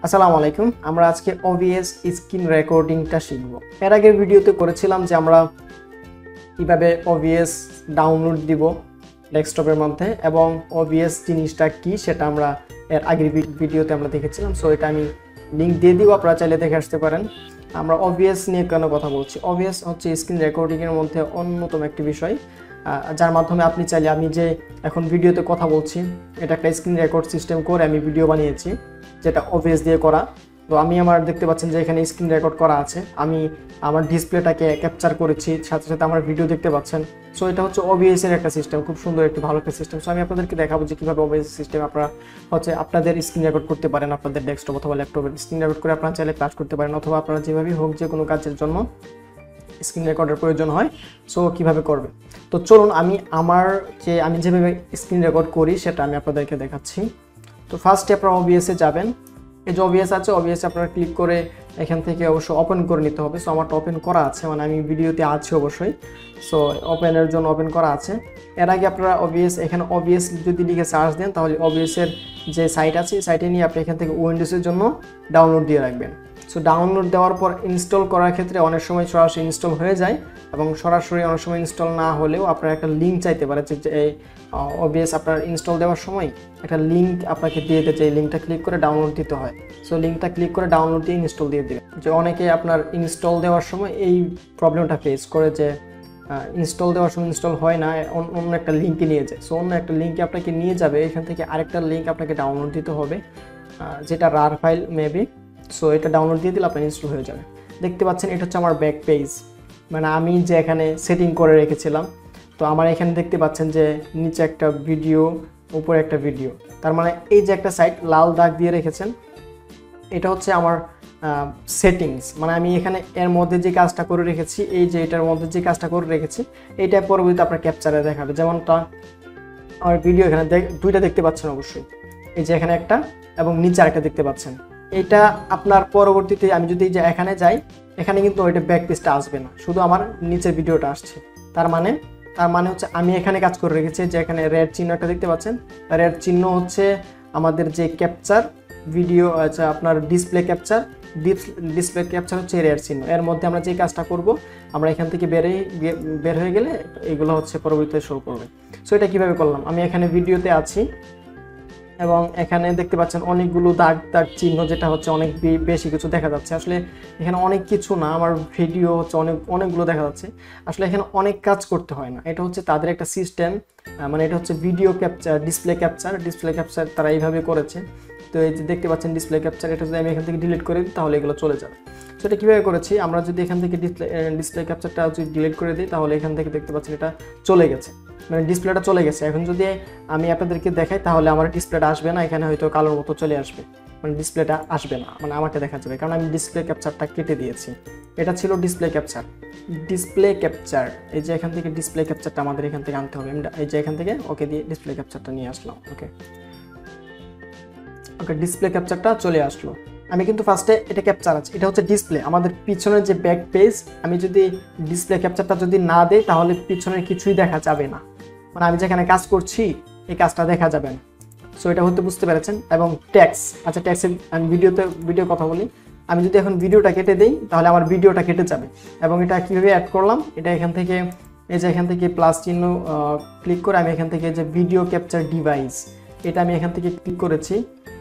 আসসালামু আলাইকুম। আমরা আজকে OBS স্ক্রিন রেকর্ডিংটা শিখব। এর আগের ভিডিওতে করেছিলাম যে আমরা কিভাবে OBS ডাউনলোড দিব ডেস্কটপের মধ্যে এবং OBS জিনিসটা কি সেটা আমরা এর আগের ভিডিওতে আমরা দেখেছিলাম। সো এটা আমি লিংক দিয়ে দিব, আপনারা চাইলে দেখে আসতে পারেন। আমরা OBS নিয়ে কেন কথা বলছি? OBS হচ্ছে স্ক্রিন রেকর্ডিংয়ের মধ্যে অন্যতম একটি বিষয়, যার মাধ্যমে আপনি চাইলে, আমি যে এখন ভিডিওতে কথা বলছি এটা একটা স্ক্রিন রেকর্ড সিস্টেম করে আমি ভিডিও বানিয়েছি, যেটা OBS দিয়ে করা। তো আমি আমার দেখতে পাচ্ছেন যে এখানে স্ক্রিন রেকর্ড করা আছে, আমি আমার ডিসপ্লেটাকে ক্যাপচার করেছি, সাথে সাথে আমার ভিডিও দেখতে পাচ্ছেন। সো এটা হচ্ছে OBS এর একটা সিস্টেম, খুব সুন্দর একটি ভালো একটা সিস্টেম। সো আমি আপনাদেরকে দেখাবো যে কীভাবে OBS সিস্টেম আপনারা হচ্ছে আপনাদের স্ক্রিন রেকর্ড করতে পারেন, আপনাদের ডেস্কটপ অথবা ল্যাপটপের স্ক্রিন রেকর্ড করে আপনারা চাইলে ক্লাস করতে পারেন, অথবা আপনারা যেভাবেই হোক যে কোনো কাজের জন্য স্ক্রিন রেকর্ডের প্রয়োজন হয়। সো কিভাবে করবে, তো চলুন আমি যেভাবে স্ক্রিন রেকর্ড করি সেটা আমি আপনাদেরকে দেখাচ্ছি। তো ফার্স্টে আপনারা OBS-এ যাবেন। এই যে OBS আছে, OBS আপনারা ক্লিক করে এখান থেকে অবশ্যই ওপেন করে নিতে হবে। সো আমারটা ওপেন করা আছে, মানে আমি ভিডিওতে আছি অবশ্যই। সো ওপেনের জন্য ওপেন করা আছে। এর আগে আপনারা এখানে OBS যদি লিখে সার্চ দেন তাহলে OBS-এর যে সাইট আছে সাইটে নিয়ে আপনি এখান থেকে উইন্ডোজের জন্য ডাউনলোড দিয়ে রাখবেন। সো ডাউনলোড দেওয়ার পর ইনস্টল করার ক্ষেত্রে অনেক সময় সরাসরি ইনস্টল হয়ে যায়, এবং সরাসরি অনেক সময় ইনস্টল না হলেও আপনার একটা লিঙ্ক চাইতে পারে যে এই OBS আপনার ইনস্টল দেওয়ার সময় একটা লিঙ্ক আপনাকে দিয়ে দিতে, এই লিঙ্কটা ক্লিক করে ডাউনলোড দিতে হয়। সো লিঙ্কটা ক্লিক করে ডাউনলোড দিয়ে ইনস্টল দিয়ে দেবেন। যে অনেকে আপনার ইনস্টল দেওয়ার সময় এই প্রবলেমটা ফেস করে যে ইনস্টল দেওয়ার সময় ইনস্টল হয় না, অন্য একটা লিঙ্কে নিয়ে যায়। সো অন্য একটা লিঙ্কে আপনাকে নিয়ে যাবে, এখান থেকে আরেকটা লিঙ্ক আপনাকে ডাউনলোড দিতে হবে, যেটা রার ফাইল মেবি। সো এটা ডাউনলোড দিয়ে দিলে আপনার ইনস্টল হয়ে যাবে। দেখতে পাচ্ছেন এটা হচ্ছে আমার ব্যাক পেজ, মানে আমি যে এখানে সেটিং করে রেখেছিলাম। তো আমার এখানে দেখতে পাচ্ছেন যে নিচে একটা ভিডিও, উপরে একটা ভিডিও, তার মানে এই যে একটা সাইড লাল দাগ দিয়ে রেখেছেন, এটা হচ্ছে আমার সেটিংস। মানে আমি এখানে এর মধ্যে যে কাজটা করে রেখেছি, এই যে এটার মধ্যে যে কাজটা করে রেখেছি, এইটা পরবর্তীতে আপনার ক্যাপচারে দেখাবে। যেমনটা আমার ভিডিও এখানে দুইটা দেখতে পাচ্ছেন অবশ্যই, এই যে এখানে একটা এবং নিচে আরেকটা দেখতে পাচ্ছেন। এটা আপনার পরবর্তীতে আমি যদি যে এখানে যাই, এখানে কিন্তু ওইটা ব্যাক পেজটা আসবে না, শুধু আমার নিচের ভিডিওটা আসছে। তার মানে হচ্ছে আমি এখানে কাজ করে রেখেছি, যে এখানে রেড চিহ্ন একটা দেখতে পাচ্ছেন, রেড চিহ্ন হচ্ছে আমাদের যে ক্যাপচার ভিডিও, আচ্ছা আপনার ডিসপ্লে ক্যাপচার হচ্ছে রেড চিহ্ন। এর মধ্যে আমরা যে কাজটা করব, আমরা এখান থেকে বের হয়ে গেলে এগুলো হচ্ছে পরবর্তীতে শো করবে। সো এটা কীভাবে করলাম, আমি এখানে ভিডিওতে আছি এবং এখানে দেখতে পাচ্ছেন অনেকগুলো দাগ চিহ্ন, যেটা হচ্ছে অনেক বেশি কিছু দেখা যাচ্ছে। আসলে এখানে অনেক কিছু না, আমার ভিডিও হচ্ছে অনেকগুলো দেখা যাচ্ছে। আসলে এখানে অনেক কাজ করতে হয় না, এটা হচ্ছে তাদের একটা সিস্টেম, মানে এটা হচ্ছে ভিডিও ক্যাপচার, ডিসপ্লে ক্যাপচার তারা এইভাবে করেছে। তো এই যে দেখতে পাচ্ছেন ডিসপ্লে ক্যাপচার, এটা যদি আমি এখান থেকে ডিলিট করে দিই তাহলে এগুলো চলে যাবে। সো এটা কীভাবে করেছি, আমরা যদি এখান থেকে ডিসপ্লে ক্যাপচারটা যদি ডিলিট করে দিই তাহলে এখান থেকে দেখতে পাচ্ছেন এটা চলে গেছে, মানে ডিসপ্লেটা চলে গেছে। এখন যদি আমি আপনাদেরকে দেখাই তাহলে আমার ডিসপ্লেটা আসবে না, এখানে হয়তো কালোর মতো চলে আসবে, মানে ডিসপ্লেটা আসবে না, মানে আমাকে দেখা যাবে, কারণ আমি ডিসপ্লে ক্যাপচারটা কেটে দিয়েছি। এটা ছিল ডিসপ্লে ক্যাপচার। এই যে এখান থেকে ডিসপ্লে ক্যাপচারটা আমাদের এখান থেকে আনতে হবে। এই যে এখান থেকে ওকে দিয়ে ডিসপ্লে ক্যাপচারটা নিয়ে আসলাম। ওকে ডিসপ্লে ক্যাপচারটা চলে আসলো। আমি কিন্তু ফার্স্টে এটা ক্যাপচার আছে, এটা হচ্ছে ডিসপ্লে, আমাদের পিছনের যে ব্যাক পেজ। আমি যদি ডিসপ্লে ক্যাপচারটা যদি না দেই তাহলে পিছনের কিছুই দেখা যাবে না, মানে আমি যেখানে কাজ করছি এই কাজটা দেখা যাবে না। সো এটা হতে বুঝতে পেরেছেন। এবং ট্যাক্স, আচ্ছা ট্যাক্সের আমি ভিডিও কথা বলি, আমি যদি এখন ভিডিওটা কেটে দিই তাহলে আমার ভিডিওটা কেটে যাবে। এবং এটা কীভাবে অ্যাড করলাম, এটা এখান থেকে এই যে এখান থেকে প্লাস চিহ্ন ক্লিক করে আমি এখান থেকে যে ভিডিও ক্যাপচার ডিভাইস, এটা আমি এখান থেকে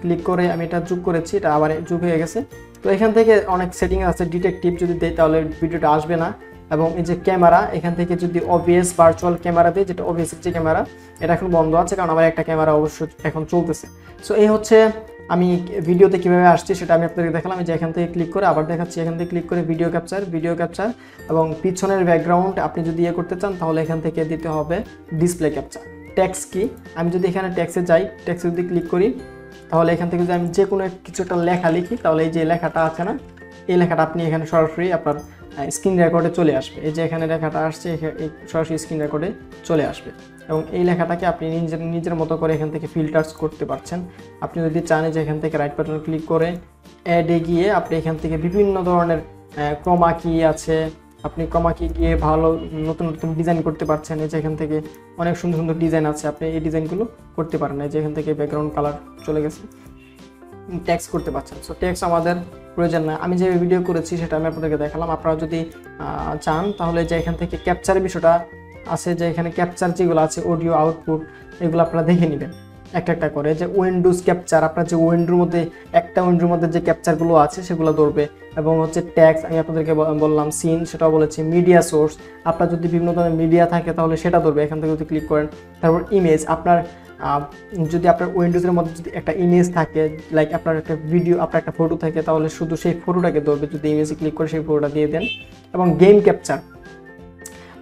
ক্লিক করে আমি এটা যোগ করেছি, এটা আবার যোগ হয়ে গেছে। তো এখান থেকে অনেক সেটিং আছে, ডিটেকটিভ যদি দেই তাহলে ভিডিওটা আসবে না। এবং এই যে ক্যামেরা, এখান থেকে যদি OBS ভার্চুয়াল ক্যামেরা দেয়, যেটা OBS এর যে ক্যামেরা, এটা এখন বন্ধ আছে কারণ আমার একটা ক্যামেরা অবশ্য এখন চলতেছে। সো এই হচ্ছে আমি ভিডিওতে কীভাবে আসছি সেটা আমি আপনাদেরকে দেখালাম। যে এখান থেকে ক্লিক করে আবার দেখাচ্ছি, এখান থেকে ক্লিক করে ভিডিও ক্যাপচার এবং পিছনের ব্যাকগ্রাউন্ড আপনি যদি করতে চান তাহলে এখান থেকে দিতে হবে ডিসপ্লে ক্যাপচার। ট্যাক্স কি, আমি যদি এখানে ট্যাক্সে যাই, ট্যাক্সে যদি ক্লিক করি তাহলে এখান থেকে যদি আমি যে কোনো কিছু একটা লেখা লিখি তাহলে এই যে লেখাটা আছে না, এই লেখাটা আপনি এখানে সরাসরি আপনার স্ক্রিন রেকর্ডে চলে আসবে। এই যে এখানে লেখাটা আসছে, সরাসরি স্ক্রিন রেকর্ডে চলে আসবে। এবং এই লেখাটাকে আপনি নিজের মতো করে এখান থেকে ফিল্টার্স করতে পারছেন। আপনি যদি চান যে এখান থেকে রাইট বাটন ক্লিক করে অ্যাডে গিয়ে আপনি এখান থেকে বিভিন্ন ধরনের ক্রমা কি আছে, আপনি ক্রমা কি গিয়ে ভালো নতুন ডিজাইন করতে পারছেন। এই যে এখান থেকে অনেক সুন্দর ডিজাইন আছে, আপনি এই ডিজাইনগুলো করতে পারেন। এই যে এখান থেকে ব্যাকগ্রাউন্ড কালার চলে গেছে, টেক্সট করতে পারছেন। সো টেক্সট আমাদের প্রয়োজন না। আমি যে ভিডিও করেছি সেটা আমি আপনাদেরকে দেখালাম। আপনারা যদি চান তাহলে যে এখান থেকে ক্যাপচারের বিষয়টা আছে, যে এখানে ক্যাপচার যেগুলো আছে অডিও আউটপুট, এগুলো আপনারা দেখে নেবেন একটা একটা করে। যে উইন্ডোজ ক্যাপচার, আপনার যে উইন্ডোর মধ্যে একটা উইন্ডোর মধ্যে যে ক্যাপচারগুলো আছে সেগুলো ধরবে। এবং হচ্ছে ট্যাক্স আমি আপনাদেরকে বললাম, সিন সেটাও বলেছি, মিডিয়া সোর্স আপনার যদি বিভিন্ন ধরনের মিডিয়া থাকে তাহলে সেটা ধরবে, এখান থেকে যদি ক্লিক করেন। তারপর ইমেজ, আপনার যদি আপনার উইন্ডোজের মধ্যে যদি একটা ইমেজ থাকে, লাইক আপনার একটা ভিডিও, আপনার একটা ফটো থাকে, তাহলে শুধু সেই ফটোটাকে ধরবে যদি ইমেজে ক্লিক করে সেই ফটোটা দিয়ে দেন। এবং গেম ক্যাপচার,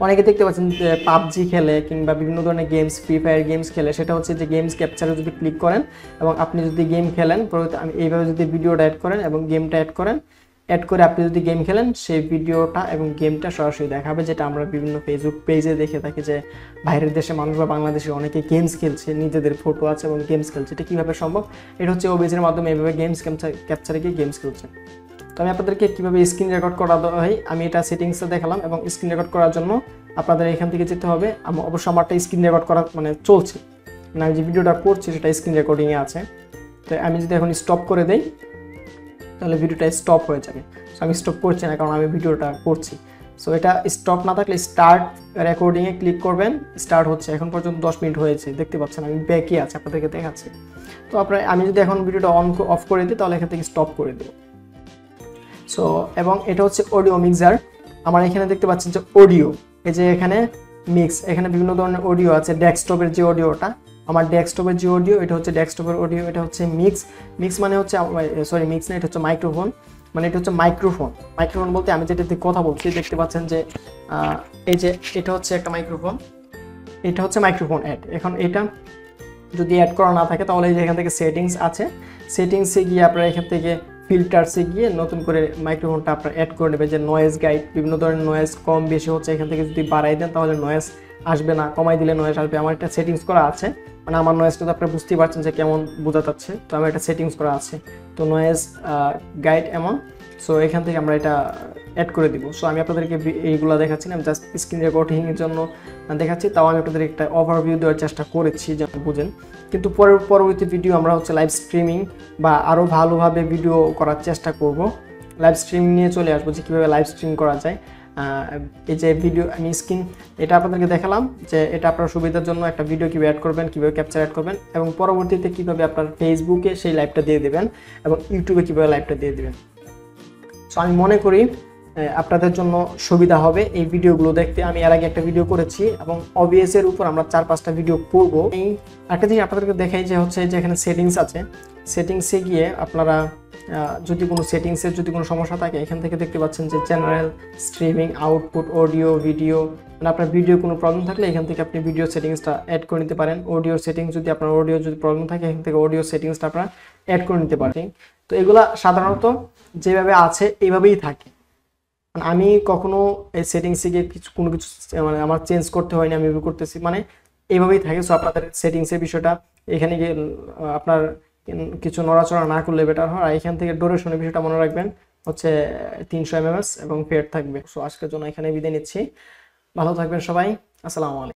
অনেকে দেখতে পাচ্ছেন যে পাবজি খেলে কিংবা বিভিন্ন ধরনের গেমস, ফ্রি ফায়ার গেমস খেলে, সেটা হচ্ছে যে গেমস ক্যাপচারে যদি ক্লিক করেন এবং আপনি যদি গেম খেলেন, আমি এইভাবে যদি ভিডিওটা অ্যাড করেন এবং গেমটা অ্যাড করেন, অ্যাড করে আপনি যদি গেম খেলেন, সেই ভিডিওটা এবং গেমটা সরাসরি দেখাবে। যেটা আমরা বিভিন্ন ফেসবুক পেজে দেখে থাকি যে বাইরের দেশে মানুষ বা বাংলাদেশে অনেকে গেমস খেলছে, নিজেদের ফটো আছে এবং গেমস খেলছে। এটা কীভাবে সম্ভব? এটা হচ্ছে ওবিএস-এর মাধ্যমে এইভাবে গেমস ক্যাপচারে গিয়ে গেমস খেলছে। তো আমি আপনাদেরকে কীভাবে স্ক্রিন রেকর্ড করা হয় আমি এটা সেটিংসে দেখালাম। এবং স্ক্রিন রেকর্ড করার জন্য আপনাদের এখান থেকে যেতে হবে। অবশ্য আমারটা স্ক্রিন রেকর্ড করা মানে চলছে, মানে আমি যে ভিডিওটা করছি সেটা স্ক্রিন রেকর্ডিংয়ে আছে। তো আমি যদি এখন স্টপ করে দেই তাহলে ভিডিওটা স্টপ হয়ে যাবে। সো আমি স্টপ করছি না, কারণ আমি ভিডিওটা করছি। সো এটা স্টপ না থাকলে স্টার্ট রেকর্ডিংয়ে ক্লিক করবেন, স্টার্ট হচ্ছে। এখন পর্যন্ত 10 মিনিট হয়েছে, দেখতে পাচ্ছেন আমি ব্যাকই আছে, আপনাদেরকে দেখাচ্ছি। তো আমি যদি এখন ভিডিওটা অফ করে দিই তাহলে এখান থেকে স্টপ করে দেব। সো এবং এটা হচ্ছে অডিও মিক্সার। আমার এখানে দেখতে পাচ্ছেন যে অডিও, এই যে এখানে মিক্স, এখানে বিভিন্ন ধরনের অডিও আছে। ডেস্কটপের যে অডিওটা, আমার ডেস্কটপের যে অডিও, এটা হচ্ছে ডেস্কটপের অডিও। এটা হচ্ছে মিক্স মানে হচ্ছে মিক্স না, এটা হচ্ছে মাইক্রোফোন, মানে এটা হচ্ছে মাইক্রোফোন বলতে আমি যেটাতে কথা বলছি দেখতে পাচ্ছেন যে এই যে এটা হচ্ছে একটা মাইক্রোফোন, এটা হচ্ছে মাইক্রোফোন অ্যাড। এখন এটা যদি অ্যাড করা না থাকে তাহলে এই যে এখান থেকে সেটিংস আছে, সেটিংসে গিয়ে আপনারা এখান থেকে ফিল্টারসে গিয়ে নতুন করে মাইক্রোফোনটা আপনার অ্যাড করে নেবে। যে নয়েজ গাইড, বিভিন্ন ধরনের নয়েজ কম বেশি হচ্ছে, এখান থেকে যদি বাড়াই দেন তাহলে নয়েজ আসবে না, কমাই দিলে নয়েজ আসবে। আমার একটা সেটিংস করা আছে, মানে আমার নয়েজটা তো আপনারা বুঝতেই পারছেন যে কেমন বোঝা যাচ্ছে। তো আমার একটা সেটিংস করা আছে, তো নয়েজ গাইড এমন। সো এখান থেকে আমরা এটা অ্যাড করে দিব। সো আমি আপনাদেরকে এইগুলো দেখাচ্ছি না, আমি জাস্ট স্ক্রিন রেকর্ডিংয়ের জন্য দেখাচ্ছি। তাও আমি আপনাদের একটা ওভারভিউ দেওয়ার চেষ্টা করেছি যেন বুঝেন। কিন্তু পরবর্তী ভিডিও আমরা হচ্ছে লাইভ স্ট্রিমিং বা আরও ভালোভাবে ভিডিও করার চেষ্টা করব। লাইভ স্ট্রিমিং নিয়ে চলে আসবো যে কীভাবে লাইভ স্ট্রিম করা যায়। এই যে ভিডিও আমি স্ক্রিন এটা আপনাদেরকে দেখালাম যে এটা আপনার সুবিধার জন্য একটা ভিডিও কীভাবে অ্যাড করবেন, কীভাবে ক্যাপচার অ্যাড করবেন, এবং পরবর্তীতে কীভাবে আপনার ফেসবুকে সেই লাইভটা দিয়ে দেবেন এবং ইউটিউবে কীভাবে লাইভটা দিয়ে দেবেন। সো আমি মনে করি আপনাদের জন্য সুবিধা হবে এই ভিডিওগুলো দেখতে। আমি এর আগে একটা ভিডিও করেছি এবং OBS-এর উপর আমরা 4-5টা ভিডিও করব। এই একটা জিনিস আপনাদেরকে দেখাই যে হচ্ছে যে এখানে সেটিংস আছে, সেটিংসে গিয়ে আপনারা যদি কোনো সেটিংসের যদি কোনো সমস্যা থাকে এখান থেকে দেখতে পাচ্ছেন যে general, streaming, output, audio, video, মানে আপনার ভিডিও কোনো প্রবলেম থাকলে এখান থেকে আপনি ভিডিও সেটিংসটা অ্যাড করে নিতে পারেন। অডিও সেটিংস, যদি আপনার অডিও যদি প্রবলেম থাকে এখান থেকে অডিও সেটিংসটা আপনারা অ্যাড করে নিতে পারেন। তো এগুলা সাধারণত যেভাবে আছে এইভাবেই থাকে, আমি কখনো এই সেটিংসে গিয়ে কোনো কিছু মানে আমার চেঞ্জ করতে হয়নি, আমি এভাবে করতেছি, মানে এইভাবেই থাকে। সো আপনাদের সেটিংসের বিষয়টা এখানে গিয়ে আপনার কিছু নড়াচড়া না করলে বেটার হয়। আর এখান থেকে ডুরেশনের বিষয়টা মনে রাখবেন হচ্ছে 300 mms এবং ফেড থাকবে। সো আজকের জন্য এখানে বিদায় নিচ্ছি, ভালো থাকবেন সবাই, আসসালামু আলাইকুম।